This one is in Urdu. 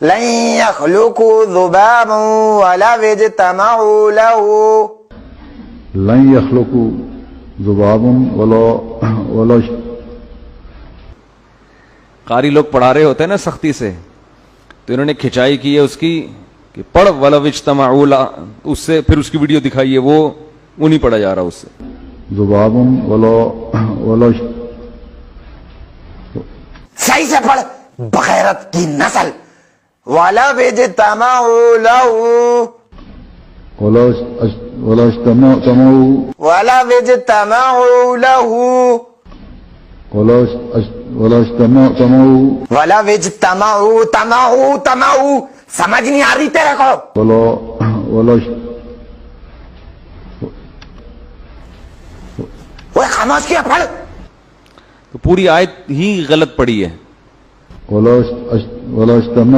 لن يخلقوا ذبابا ولو اجتمعوا له لن يخلقوا ذبابا ولو قاری لوگ پڑھا رہے ہوتے ہیں نا سختی سے، تو انہوں نے کھچائی کی ہے اس کی کہ پڑھ ولو اجتمعوا لا، اس سے پھر اس کی ویڈیو دکھائی ہے، وہ نہیں پڑھا جا رہا اس سے. ذبابا ولو صحیح سے پڑھ بغیرت کی نسل. وَلَوْ اجْتَمَعُوا لَهُ ولو اجتمعوا وَلَوْ اجْتَمَعُوا لَهُ ولو اجتمعوا وَلَوْ اجْتَمَعُوا تَمَعُوا سمجھ نہیں آ رہی تیرے کو؟ ولو وہ خاموش کیا پڑھ. تو پوری آیت ہی غلط پڑھی ہے. ولو اجتمعوا